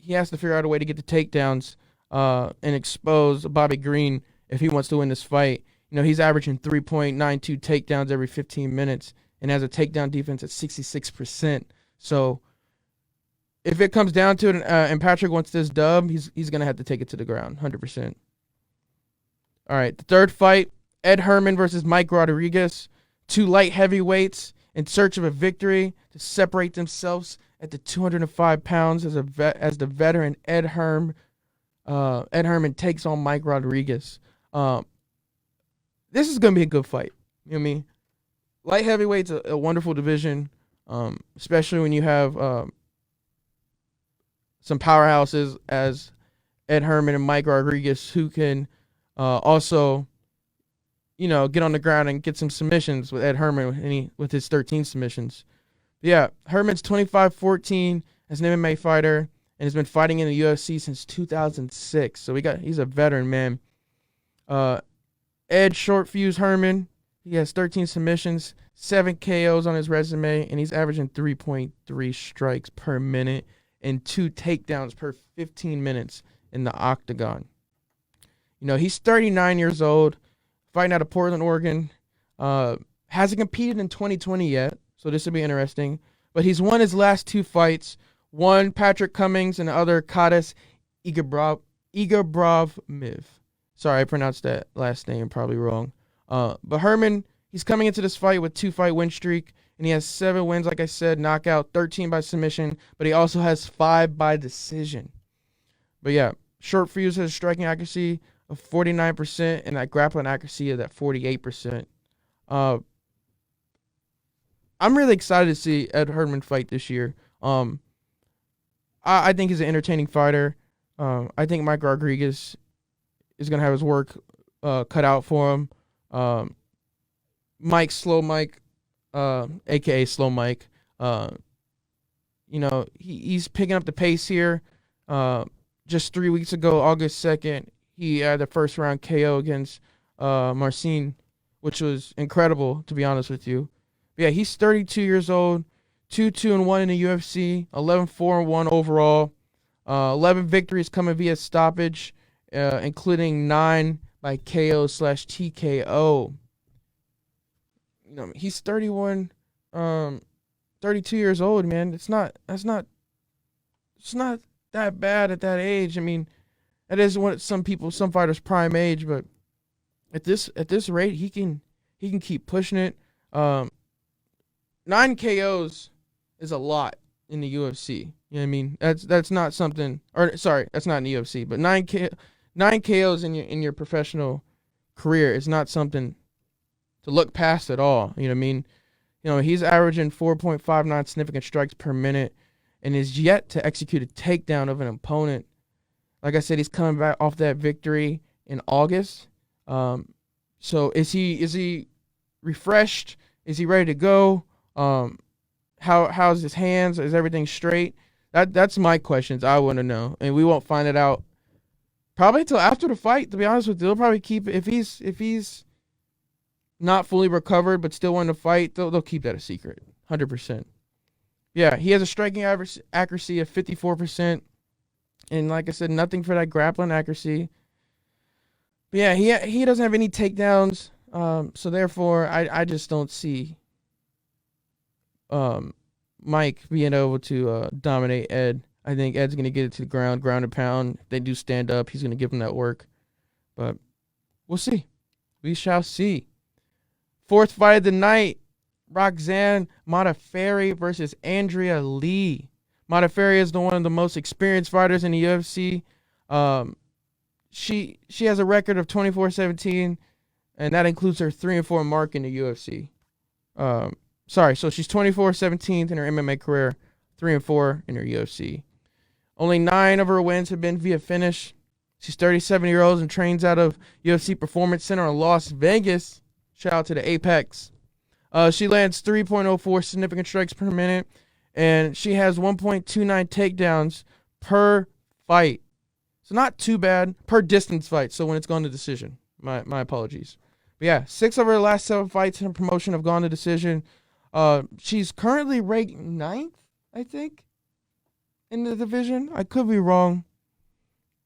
figure out a way to get the takedowns and expose Bobby Green if he wants to win this fight. You know, he's averaging 3.92 takedowns every 15 minutes and has a takedown defense at 66%. So if it comes down to it and Patrick wants this dub, he's going to have to take it to the ground, 100%. All right, the third fight, Ed Herman versus Mike Rodriguez. 2 light heavyweights in search of a victory to separate themselves at the 205 pounds as the veteran Ed Herman takes on Mike Rodriguez. This is going to be a good fight. You know what I mean? Light heavyweight's a wonderful division, especially when you have some powerhouses as Ed Herman and Mike Rodriguez who can also, you know, get on the ground and get some submissions with Ed Herman with his 13 submissions. But yeah, Herman's 25-14 as an MMA fighter and has been fighting in the UFC since 2006. So he's a veteran, man. Ed short fuse Herman. He has 13 submissions, 7 KOs on his resume, and he's averaging 3.3 strikes per minute and 2 takedowns per 15 minutes in the octagon. You know, he's 39 years old, fighting out of Portland, Oregon. Hasn't competed in 2020 yet, so this will be interesting. But he's won his last 2 fights. One, Patrick Cummings, and the other, Kadis Igabrovmiv. Sorry, I pronounced that last name probably wrong. But Herman, he's coming into this fight with 2-fight win streak, and he has 7 wins, like I said, knockout, 13 by submission, but he also has 5 by decision. But yeah, short fuse has a striking accuracy of 49%, and that grappling accuracy is at 48%. I'm really excited to see Ed Herman fight this year. I think he's an entertaining fighter. I think Mike Rodriguez is going to have his work cut out for him. Slow Mike, a.k.a. Slow Mike, you know, he's picking up the pace here. Just 3 weeks ago, August 2nd, he had the first round KO against Marcin, which was incredible, to be honest with you. But yeah, he's 32 years old, 2-2-1 in the UFC, 11-4-1 overall, 11 victories coming via stoppage, including 9 by KO/TKO. You know, he's 32 years old, man. It's not that bad at that age. I mean, that is what some fighters' prime age, but at this rate, he can keep pushing it. 9 KOs is a lot in the UFC. You know what I mean? That's not something, or sorry, that's not in the UFC, but 9 KOs in your professional career is not something to look past at all. You know what I mean? You know, he's averaging 4.59 significant strikes per minute and is yet to execute a takedown of an opponent. Like I said, he's coming back off that victory in August. So is he refreshed? Is he ready to go? How's his hands? Is everything straight? That's my questions I want to know, and we won't find it out probably until after the fight. To be honest with you, they'll probably keep it if he's not fully recovered but still wanting to fight. They'll keep that a secret, 100%. Yeah, he has a striking accuracy of 54%, and like I said, nothing for that grappling accuracy. But yeah, he doesn't have any takedowns, so therefore I just don't see Mike being able to dominate Ed. I think Ed's going to get it to the ground and pound. If they do stand up, he's going to give them that work. But we'll see. We shall see. Fourth fight of the night, Roxanne Modafferi versus Andrea Lee. Modafferi is one of the most experienced fighters in the UFC. She has a record of 24-17, and that includes her 3-4 mark in the UFC. So she's 24-17 in her MMA career, 3-4 in her UFC. Only 9 of her wins have been via finish. She's 37 years old and trains out of UFC Performance Center in Las Vegas. Shout out to the Apex. She lands 3.04 significant strikes per minute, and she has 1.29 takedowns per fight. So not too bad per distance fight. So when it's gone to decision, my apologies. But yeah, 6 of her last 7 fights in promotion have gone to decision. She's currently ranked 9th, I think, in the division. I could be wrong.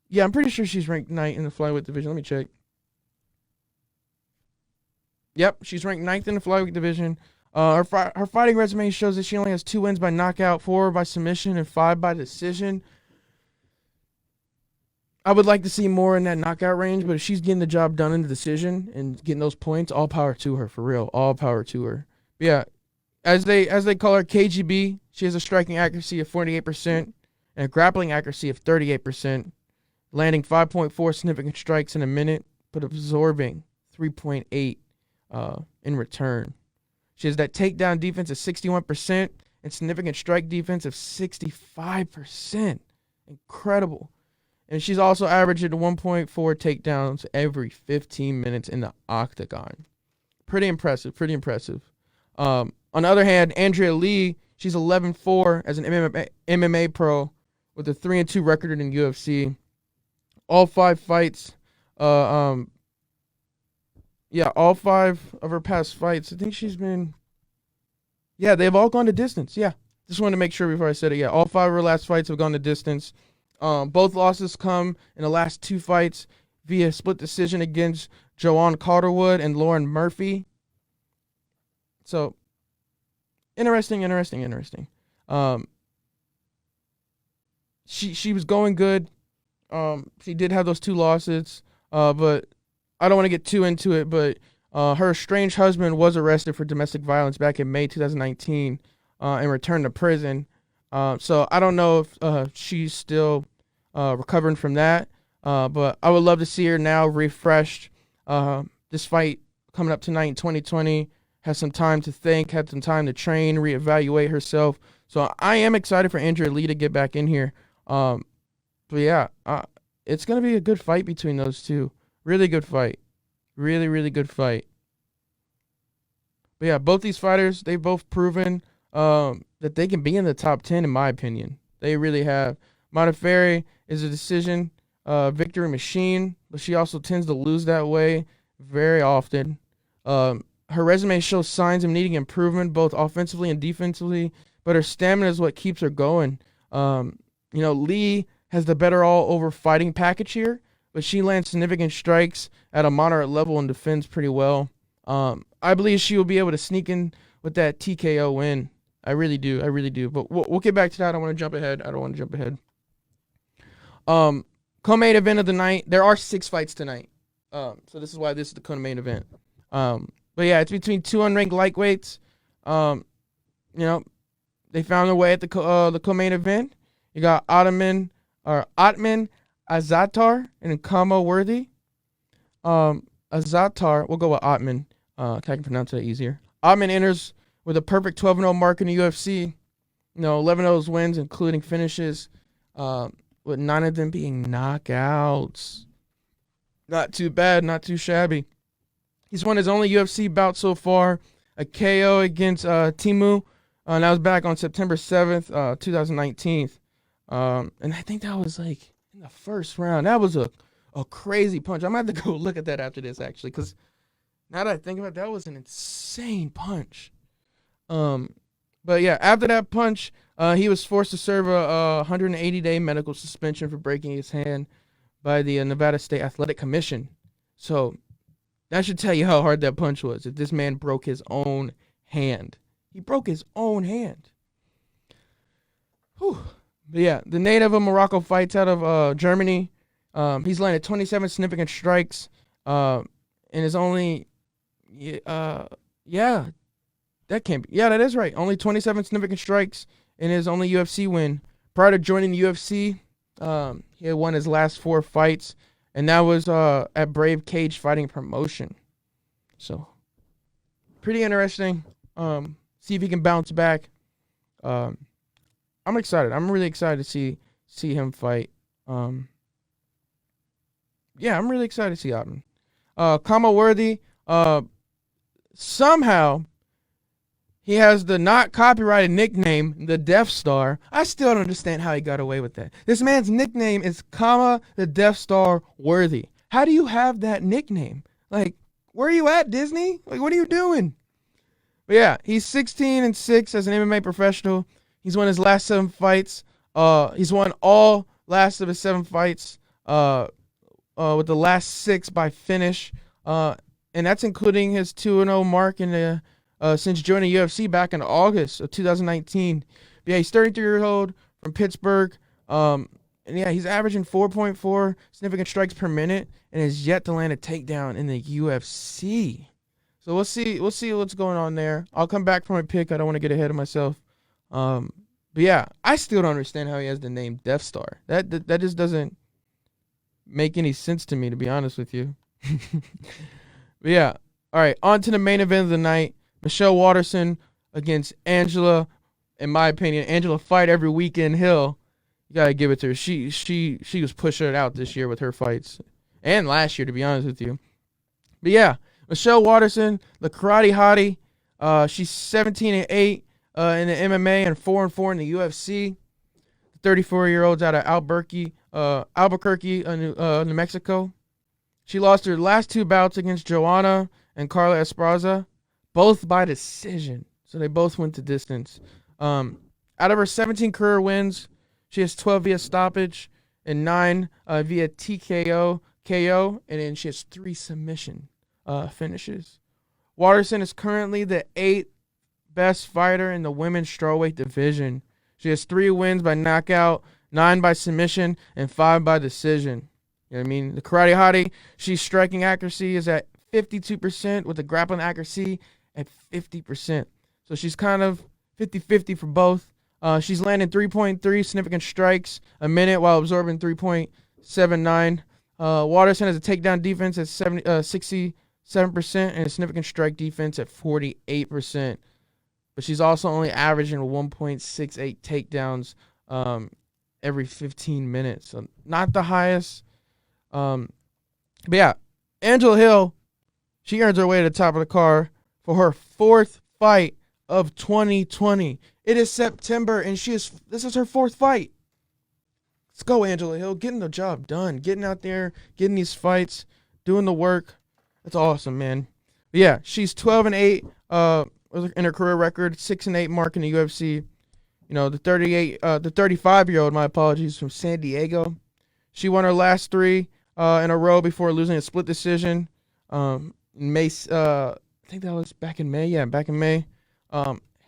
Yeah, I'm pretty sure she's ranked 9th in the flyweight division. Let me check. Yep, she's ranked 9th in the flyweight division. Her fighting resume shows that she only has 2 wins by knockout, 4 by submission, and 5 by decision. I would like to see more in that knockout range, but if she's getting the job done in the decision and getting those points, all power to her, for real. All power to her. But yeah, as they call her KGB, she has a striking accuracy of 48% and a grappling accuracy of 38%, landing 5.4 significant strikes in a minute, but absorbing 3.8 in return. She has that takedown defense of 61% and significant strike defense of 65%. Incredible. And she's also averaging 1.4 takedowns every 15 minutes in the octagon. Pretty impressive. On the other hand, Andrea Lee, she's 11-4 as an MMA pro with a 3-2 record in UFC. All 5 fights, all 5 of her past fights, I think she's been, they've all gone to distance. Yeah, just wanted to make sure before I said it. Yeah, all 5 of her last fights have gone to distance. Both losses come in the last 2 fights via split decision against Joanne Calderwood and Lauren Murphy. So, interesting. She was going good. She did have those 2 losses, but I don't want to get too into it, but her estranged husband was arrested for domestic violence back in May 2019 and returned to prison. So I don't know if she's still recovering from that, but I would love to see her now refreshed. This fight coming up tonight in 2020 has some time to think, had some time to train, reevaluate herself. So I am excited for Andrea Lee to get back in here. But yeah, it's going to be a good fight between those two. Really good fight. Really good fight. But yeah, both these fighters, they've both proven that they can be in the top 10, in my opinion. They really have. Modafferi is a decision victory machine, but she also tends to lose that way very often. Her resume shows signs of needing improvement, both offensively and defensively, but her stamina is what keeps her going. Lee has the better all-over fighting package here, but she lands significant strikes at a moderate level and defends pretty well. I believe she will be able to sneak in with that TKO win. I really do. But we'll get back to that. I don't want to jump ahead. Co-main event of the night. There are 6 fights tonight. So this is why this is the co-main event. But yeah, it's between 2 unranked lightweights. They found their way at the co-main event. You got Atman Azatar and Kamo Worthy. Azatar, we'll go with Atman. I can pronounce that easier. Atman enters with a perfect 12-0 mark in the UFC. 11 of those wins, including finishes, with 9 of them being knockouts. Not too bad, not too shabby. He's won his only UFC bout so far, a KO against Timu, and that was back on September 7th, 2019. And I think that was like in the first round. That was a crazy punch. I might have to go look at that after this, actually, because now that I think about it, that was an insane punch. But yeah, after that punch, he was forced to serve a 180-day medical suspension for breaking his hand by the Nevada State Athletic Commission. So that should tell you how hard that punch was. If this man broke his own hand. He broke his own hand. Whew. But yeah, the native of Morocco fights out of Germany. He's landed 27 significant strikes, and is only, yeah, that can't be. Yeah, that is right. Only 27 significant strikes in his only UFC win. Prior to joining the UFC, he had won his last 4 fights, and that was at Brave Cage Fighting Promotion. So, pretty interesting. See if he can bounce back. I'm excited. I'm really excited to see him fight. Yeah, I'm really excited to see Otten. Kama Worthy, somehow he has the not copyrighted nickname, the Death Star. I still don't understand how he got away with that. This man's nickname is Kama the Death Star Worthy. How do you have that nickname? Like, where are you at, Disney? Like, what are you doing? But yeah, he's 16-6 as an MMA professional. He's won his last 7 fights. He's won all last of his 7 fights. With the last 6 by finish. And that's including his 2-0 mark in the since joining UFC back in August of 2019. But yeah, he's 33 years old from Pittsburgh. And yeah, he's averaging 4.4 significant strikes per minute and has yet to land a takedown in the UFC. So we'll see what's going on there. I'll come back from my pick. I don't want to get ahead of myself. But yeah, I still don't understand how he has the name Death Star. That just doesn't make any sense to me, to be honest with you. But yeah, all right, on to the main event of the night. Michelle Waterson against Angela. In my opinion, Angela fight every weekend. Hill, you gotta give it to her. She was pushing it out this year with her fights, and last year, to be honest with you. But yeah, Michelle Waterson, the karate hottie. She's 17-8 in the MMA and 4-4 in the UFC. 34-year-olds out of Albuquerque, New Mexico. She lost her last 2 bouts against Joanna and Carla Esparza, both by decision. So they both went to distance. Out of her 17 career wins, she has 12 via stoppage and 9 via TKO, KO, and then she has 3 submission finishes. Waterson is currently the 8th best fighter in the women's strawweight division. She has 3 wins by knockout, 9 by submission, and 5 by decision. You know what I mean? The karate hottie, she's striking accuracy is at 52% with the grappling accuracy at 50%. So she's kind of 50-50 for both. She's landing 3.3 significant strikes a minute while absorbing 3.79. Waterson has a takedown defense at 67% and a significant strike defense at 48%. But she's also only averaging 1.68 takedowns every 15 minutes. So not the highest. But yeah, Angela Hill, she earns her way to the top of the card for her 4th fight of 2020. It is September, and this is her 4th fight. Let's go, Angela Hill. Getting the job done. Getting out there, getting these fights, doing the work. That's awesome, man. But yeah, she's 12-8 in her career record, 6-8 mark in the UFC. You know, the 35-year-old, my apologies, from San Diego. She won her last 3 in a row before losing a split decision. May, I think that was back in May. Yeah, back in May.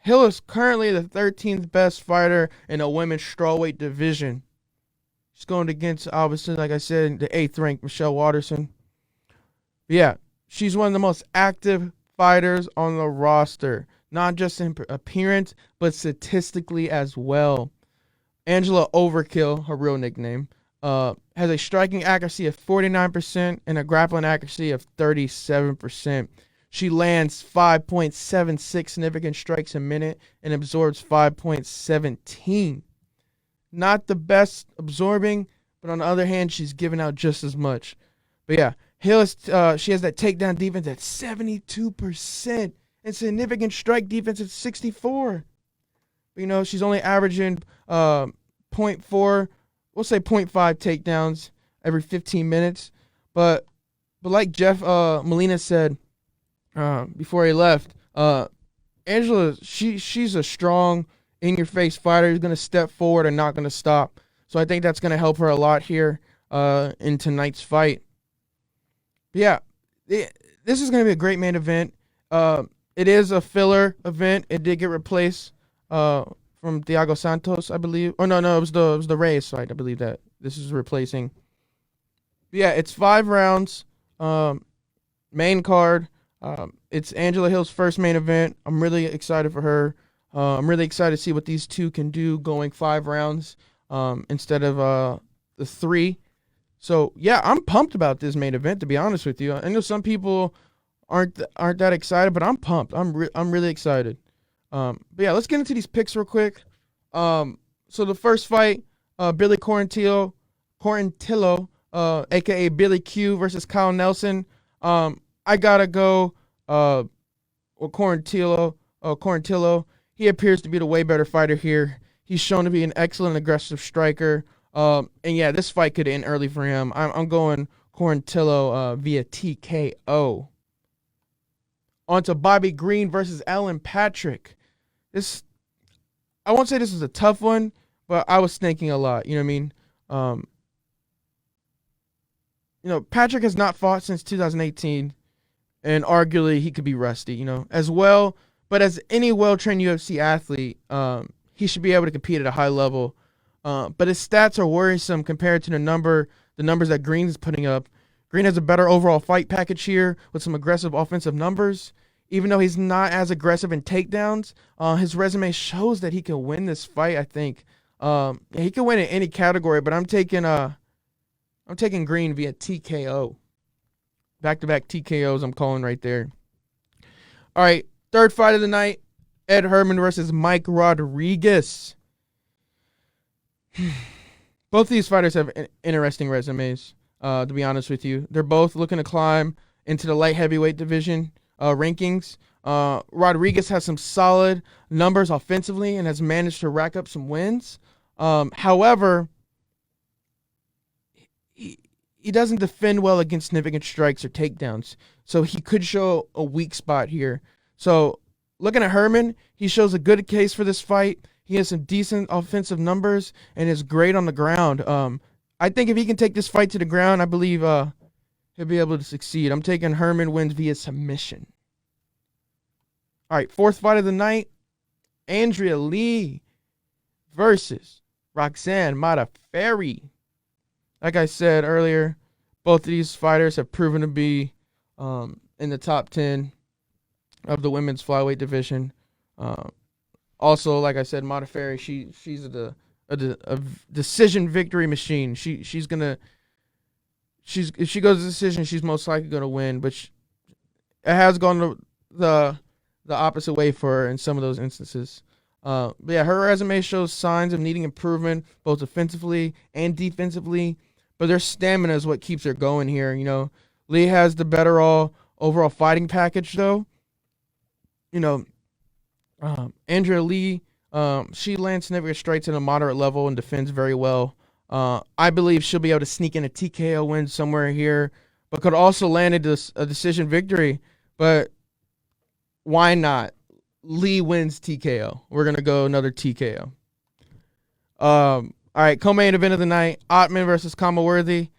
Hill is currently the 13th best fighter in the women's strawweight division. She's going against, obviously, like I said, the 8th ranked Michelle Waterson. But yeah, she's one of the most active fighters on the roster, not just in appearance, but statistically as well. Angela Overkill, her real nickname, has a striking accuracy of 49% and a grappling accuracy of 37%. She lands 5.76 significant strikes a minute and absorbs 5.17. Not the best absorbing, but on the other hand, she's giving out just as much. But yeah, Hill is, she has that takedown defense at 72% and significant strike defense at 64%. You know, she's only averaging 0.4, we'll say 0.5 takedowns every 15 minutes. But like Jeff Molina said before he left, Angela, she's a strong, in-your-face fighter who's going to step forward and not going to stop. So I think that's going to help her a lot here in tonight's fight. But yeah, this is going to be a great main event. It is a filler event. It did get replaced for from Thiago Santos, I believe. Oh no, it was the Reyes fight. I believe that this is replacing. But yeah, it's 5 rounds. Main card. It's Angela Hill's first main event. I'm really excited for her. I'm really excited to see what these two can do going 5 rounds instead of the 3. So yeah, I'm pumped about this main event. To be honest with you, I know some people aren't that excited, but I'm pumped. I'm really excited. But yeah, let's get into these picks real quick. So the first fight, Billy Quarantillo, aka Billy Q versus Kyle Nelson. I gotta go with Quarantillo. Quarantillo. He appears to be the way better fighter here. He's shown to be an excellent aggressive striker. And yeah, this fight could end early for him. I'm going Quarantillo via TKO. On to Bobby Green versus Alan Patrick. I won't say this was a tough one, but I was thinking a lot. You know what I mean? Patrick has not fought since 2018, and arguably he could be rusty, as well. But as any well-trained UFC athlete, he should be able to compete at a high level. But his stats are worrisome compared to the numbers that Green is putting up. Green has a better overall fight package here with some aggressive offensive numbers. Even though he's not as aggressive in takedowns, his resume shows that he can win this fight, I think. He can win in any category, but I'm taking Green via TKO. Back-to-back TKOs I'm calling right there. All right, third fight of the night, Ed Herman versus Mike Rodriguez. Both of these fighters have interesting resumes, to be honest with you. They're both looking to climb into the light heavyweight division rankings. Rodriguez has some solid numbers offensively and has managed to rack up some wins. However, he doesn't defend well against significant strikes or takedowns, so he could show a weak spot here. So looking at Herman, he shows a good case for this fight. He has some decent offensive numbers and is great on the ground. I think if he can take this fight to the ground, I believe he'll be able to succeed. I'm taking Herman wins via submission. All right, fourth fight of the night, Andrea Lee versus Roxanne Modafferi. Like I said earlier, both of these fighters have proven to be in the top 10 of the women's flyweight division. Also, like I said, Modafferi, she's a decision victory machine. If she goes to decision, she's most likely going to win. But it has gone the opposite way for her in some of those instances. But yeah, her resume shows signs of needing improvement, both offensively and defensively. But their stamina is what keeps her going here. Lee has the better overall fighting package, though. Andrea Lee, she lands significant strikes at a moderate level and defends very well. I believe she'll be able to sneak in a TKO win somewhere here, but could also land a decision victory. But why not? Lee wins TKO. We're going to go another TKO. All right, co-main event of the night, Ottman versus Kama Worthy.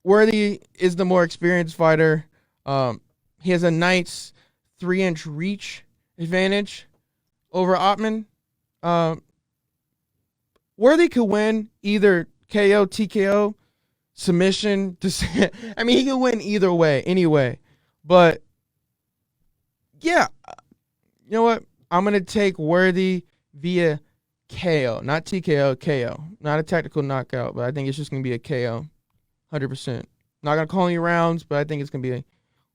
Worthy is the more experienced fighter. He has a nice 3-inch reach advantage over Ottman. Worthy could win either KO, TKO, submission. I mean, he can win either way, anyway. But, yeah, you know what? I'm going to take Worthy via KO. Not TKO, KO. Not a technical knockout, but I think it's just going to be a KO. 100%. Not going to call any rounds, but I think it's going to be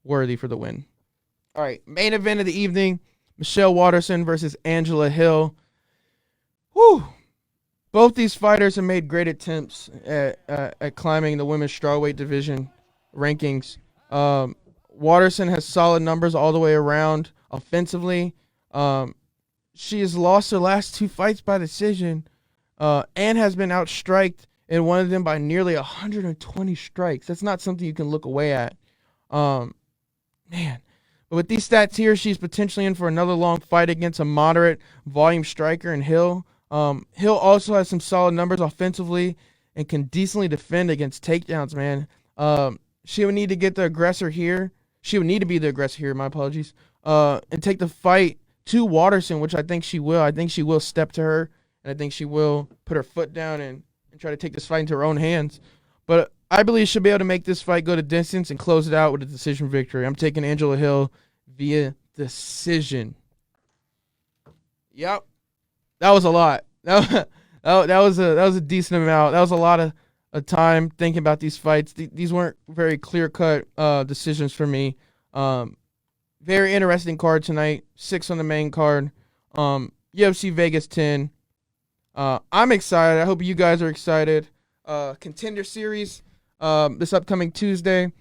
Worthy for the win. All right, main event of the evening, Michelle Waterson versus Angela Hill. Whew. Both these fighters have made great attempts at climbing the women's strawweight division rankings. Waterson has solid numbers all the way around offensively. She has lost her last 2 fights by decision and has been outstriked in one of them by nearly 120 strikes. That's not something you can look away at. Man. But with these stats here, she's potentially in for another long fight against a moderate volume striker in Hill. Hill also has some solid numbers offensively and can decently defend against takedowns, man. She would need to get the aggressor here. She would need to be the aggressor here, my apologies, and take the fight to Waterson, which I think she will. I think she will step to her, and I think she will put her foot down and try to take this fight into her own hands. But I believe she'll be able to make this fight go to distance and close it out with a decision victory. I'm taking Angela Hill via decision. Yep. That was a lot. That was a decent amount. That was a lot of time thinking about these fights. These weren't very clear-cut decisions for me. Very interesting card tonight. 6 on the main card. UFC Vegas 10. I'm excited. I hope you guys are excited. Contender series this upcoming Tuesday.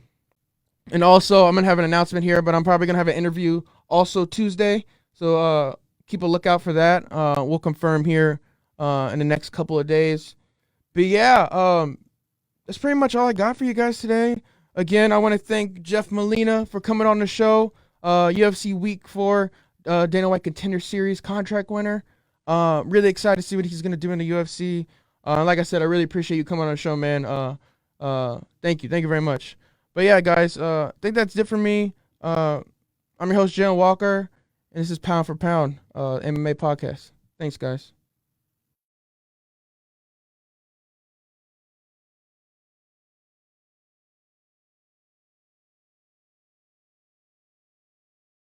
And also, I'm going to have an announcement here, but I'm probably going to have an interview also Tuesday. So keep a lookout for that. We'll confirm here in the next couple of days. But yeah, that's pretty much all I got for you guys today. Again, I want to thank Jeff Molina for coming on the show. UFC Week 4 Dana White Contender Series contract winner. Really excited to see what he's going to do in the UFC. Like I said, I really appreciate you coming on the show, man. Thank you very much. But yeah, guys, I think that's it for me. I'm your host, Jen Walker, and this is Pound for Pound, MMA podcast. Thanks, guys.